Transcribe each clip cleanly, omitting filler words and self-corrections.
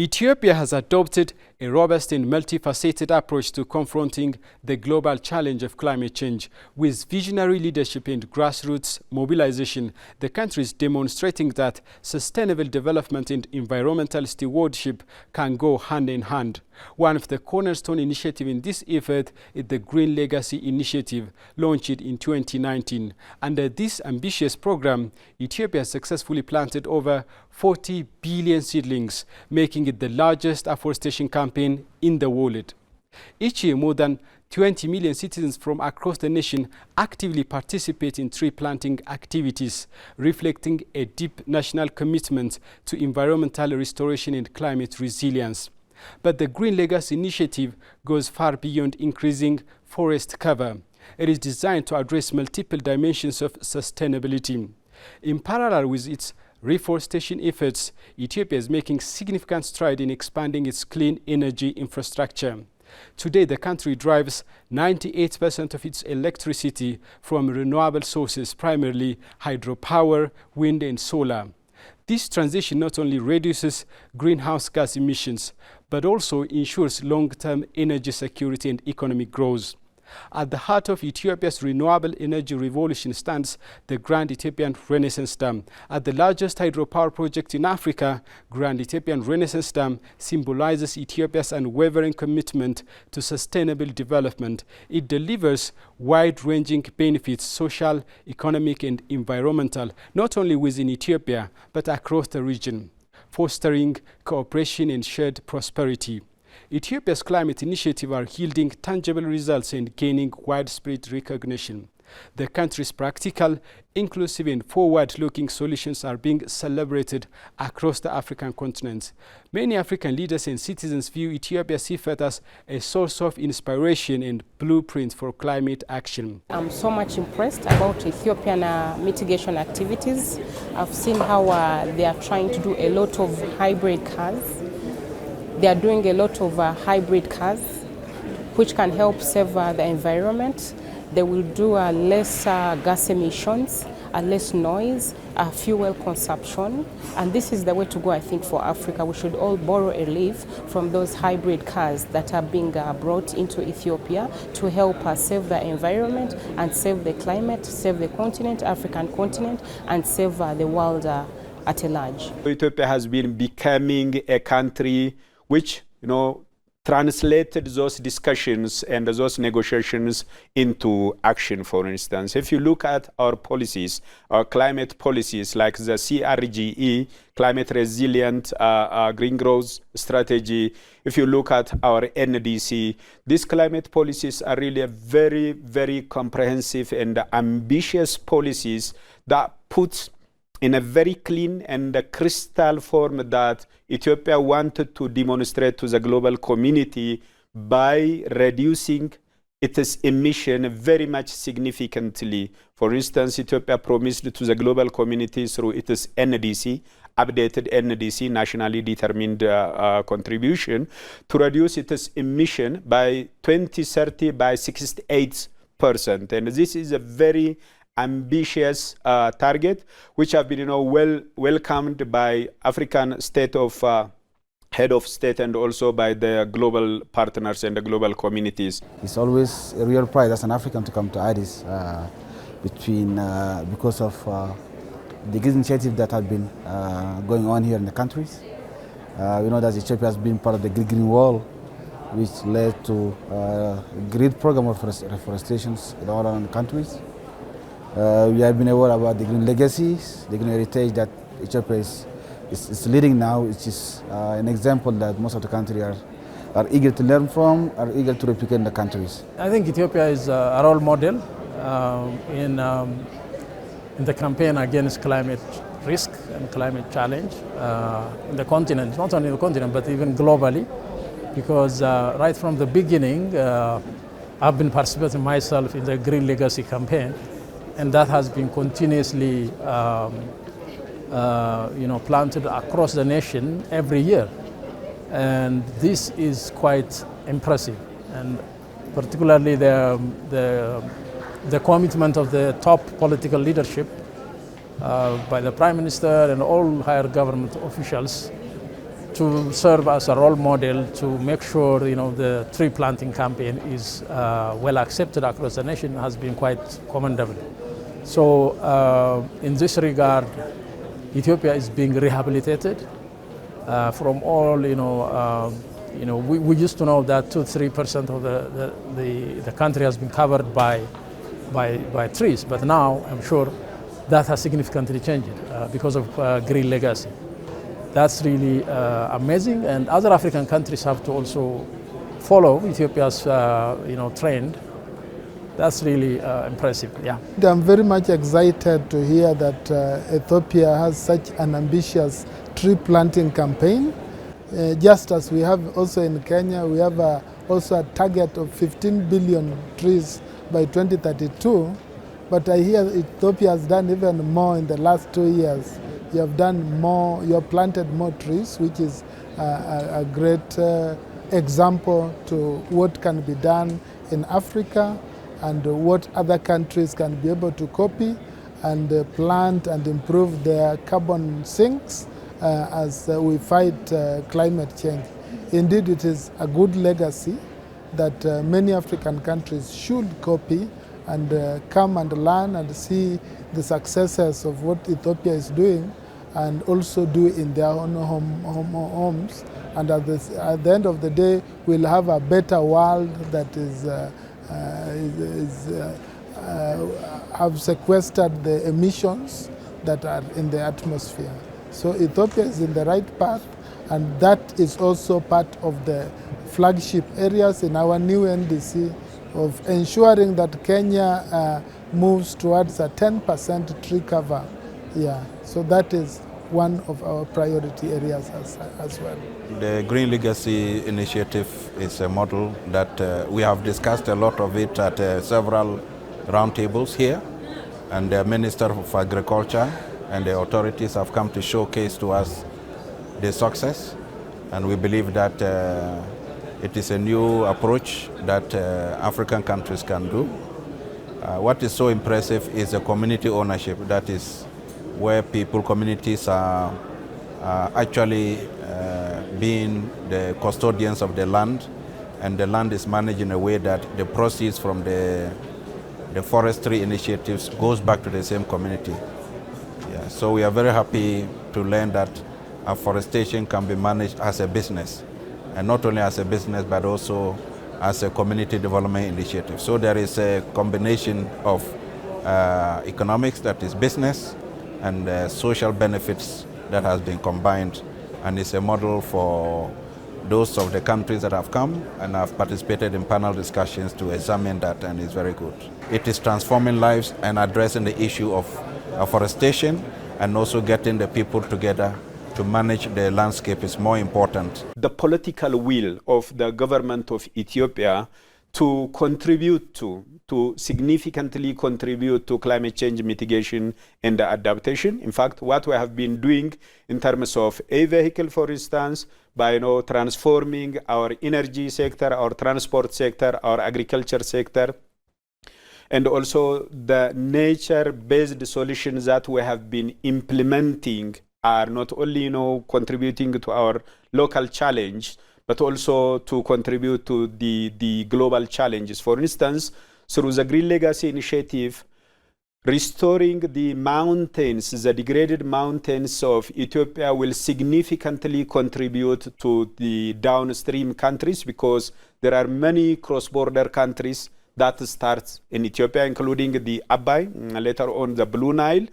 Ethiopia has adopted a robust and multifaceted approach to confronting the global challenge of climate change. With visionary leadership and grassroots mobilization, the country is demonstrating that sustainable development and environmental stewardship can go hand in hand. One of the cornerstone initiatives in this effort is the Green Legacy Initiative, launched in 2019. Under this ambitious program, Ethiopia has successfully planted over 40 billion seedlings, making it the largest afforestation campaign in the world. Each year, more than 20 million citizens from across the nation actively participate in tree planting activities, reflecting a deep national commitment to environmental restoration and climate resilience. But the Green Legacy Initiative goes far beyond increasing forest cover. It is designed to address multiple dimensions of sustainability. In parallel with its reforestation efforts, Ethiopia is making significant strides in expanding its clean energy infrastructure. Today, the country derives 98% of its electricity from renewable sources, primarily hydropower, wind and solar. This transition not only reduces greenhouse gas emissions, but also ensures long-term energy security and economic growth. At the heart of Ethiopia's renewable energy revolution stands the Grand Ethiopian Renaissance Dam. As the largest hydropower project in Africa, Grand Ethiopian Renaissance Dam symbolizes Ethiopia's unwavering commitment to sustainable development. It delivers wide-ranging benefits, social, economic and environmental, not only within Ethiopia, but across the region, fostering cooperation and shared prosperity. Ethiopia's climate initiatives are yielding tangible results and gaining widespread recognition. The country's practical, inclusive and forward-looking solutions are being celebrated across the African continent. Many African leaders and citizens view Ethiopia's effort as a source of inspiration and blueprint for climate action. I'm so much impressed about Ethiopian mitigation activities. I've seen how they are trying to do a lot of hybrid cars. They are doing a lot of hybrid cars, which can help save the environment. They will do less gas emissions, less noise, fuel consumption. And this is the way to go, I think, for Africa. We should all borrow a leaf from those hybrid cars that are being brought into Ethiopia to help us save the environment and save the climate, save the continent, African continent, and save the world at a large. Ethiopia has been becoming a country which, translated those discussions and those negotiations into action. For instance, if you look at our policies, our climate policies like the CRGE, Climate Resilient Green Growth Strategy, if you look at our NDC, these climate policies are really a very, very comprehensive and ambitious policies that put in a very clean and crystal form that Ethiopia wanted to demonstrate to the global community by reducing its emission very much significantly. For instance, Ethiopia promised to the global community through its NDC, updated NDC, nationally determined contribution, to reduce its emission by 2030 by 68%. And this is a very ambitious target, which have been well welcomed by African state of head of state and also by the global partners and the global communities. It's always a real pride as an African to come to Addis because of the good initiative that have been going on here in the countries. We know that Ethiopia has been part of the Green Wall, which led to a great program of reforestation in all around the countries. We have been aware about the green legacies, the green heritage that Ethiopia is leading now, which is an example that most of the country are eager to learn from, are eager to replicate in the countries. I think Ethiopia is a role model in the campaign against climate risk and climate challenge in the continent, not only in the continent, but even globally, because right from the beginning, I've been participating myself in the Green Legacy campaign. And that has been continuously, planted across the nation every year. And this is quite impressive. And particularly the commitment of the top political leadership by the Prime Minister and all higher government officials to serve as a role model to make sure the tree planting campaign is well accepted across the nation has been quite commendable. So in this regard, Ethiopia is being rehabilitated from all we used to know that 2-3% of the country has been covered by trees, but now I'm sure that has significantly changed because of green legacy. That's really amazing, and other African countries have to also follow Ethiopia's trend. That's really impressive. Yeah. I'm very much excited to hear that Ethiopia has such an ambitious tree planting campaign. Just as we have also in Kenya, we have also a target of 15 billion trees by 2032. But I hear Ethiopia has done even more in the last 2 years. You have done more, you have planted more trees, which is a great example to what can be done in Africa and what other countries can be able to copy and plant and improve their carbon sinks as we fight climate change. Indeed, it is a good legacy that many African countries should copy and come and learn and see the successes of what Ethiopia is doing and also do in their own homes. And at the end of the day, we'll have a better world that have sequestered the emissions that are in the atmosphere. So Ethiopia is in the right path, and that is also part of the flagship areas in our new NDC of ensuring that Kenya moves towards a 10% tree cover. Yeah, so that is one of our priority areas as well. The Green Legacy Initiative is a model that we have discussed a lot of it at several roundtables here, and the Minister of Agriculture and the authorities have come to showcase to us the success, and we believe that it is a new approach that African countries can do. What is so impressive is the community ownership. That is where communities are actually being the custodians of the land, and the land is managed in a way that the proceeds from the forestry initiatives goes back to the same community. Yeah, so we are very happy to learn that afforestation can be managed as a business, and not only as a business but also as a community development initiative. So there is a combination of economics, that is business, and social benefits that has been combined, and is a model for those of the countries that have come and have participated in panel discussions to examine that, and is very good. It is transforming lives and addressing the issue of afforestation, and also getting the people together to manage the landscape is more important. The political will of the government of Ethiopia to contribute to significantly contribute to climate change mitigation and adaptation. In fact, what we have been doing in terms of a vehicle, for instance, by transforming our energy sector, our transport sector, our agriculture sector, and also the nature-based solutions that we have been implementing are not only contributing to our local challenge, but also to contribute to the global challenges. For instance, through the Green Legacy Initiative, restoring the mountains, the degraded mountains of Ethiopia will significantly contribute to the downstream countries, because there are many cross-border countries that start in Ethiopia, including the Abai, later on the Blue Nile.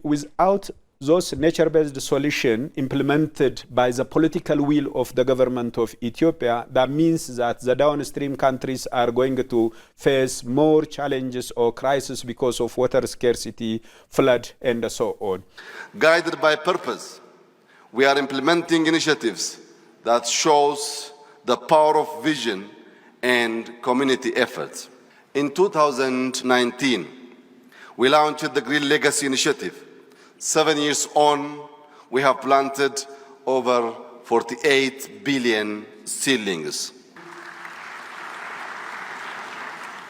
Without those nature-based solutions implemented by the political will of the government of Ethiopia, that means that the downstream countries are going to face more challenges or crises because of water scarcity, flood, and so on. Guided by purpose, we are implementing initiatives that shows the power of vision and community efforts. In 2019, we launched the Green Legacy Initiative. 7 years on, we have planted over 48 billion seedlings.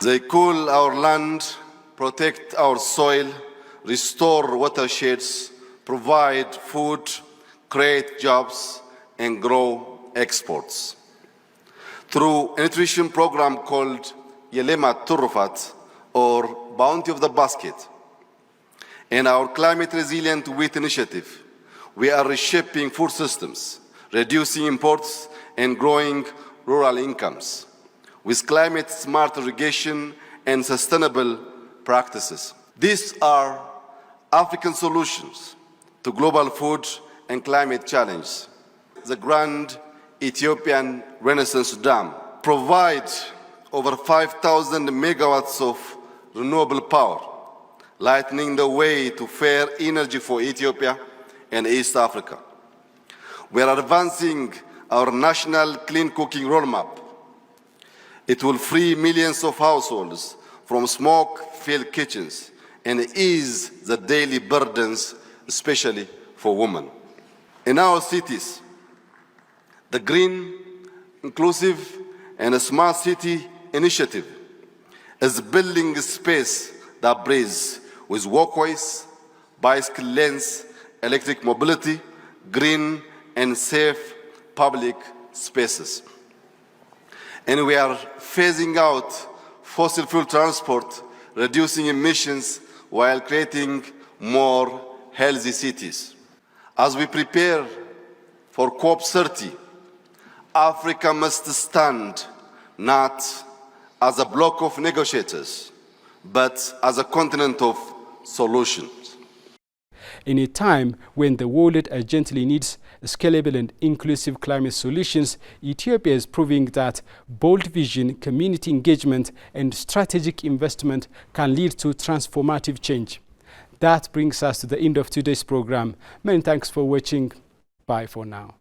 They cool our land, protect our soil, restore watersheds, provide food, create jobs, and grow exports. Through a nutrition program called Yelema Turufat, or Bounty of the Basket, and our Climate Resilient Wheat Initiative, we are reshaping food systems, reducing imports, and growing rural incomes with climate-smart irrigation and sustainable practices. These are African solutions to global food and climate challenges. The Grand Ethiopian Renaissance Dam provides over 5,000 megawatts of renewable power, lightening the way to fair energy for Ethiopia and East Africa. We are advancing our national clean cooking roadmap. It will free millions of households from smoke-filled kitchens and ease the daily burdens, especially for women. In our cities, the Green, Inclusive, and Smart City Initiative is building a space that breathes with walkways, bicycle lanes, electric mobility, green and safe public spaces. And we are phasing out fossil fuel transport, reducing emissions while creating more healthy cities. As we prepare for COP30, Africa must stand not as a bloc of negotiators, but as a continent of solutions. In a time when the world urgently needs scalable and inclusive climate solutions, Ethiopia is proving that bold vision, community engagement, and strategic investment can lead to transformative change. That brings us to the end of today's program. Many thanks for watching. Bye for now.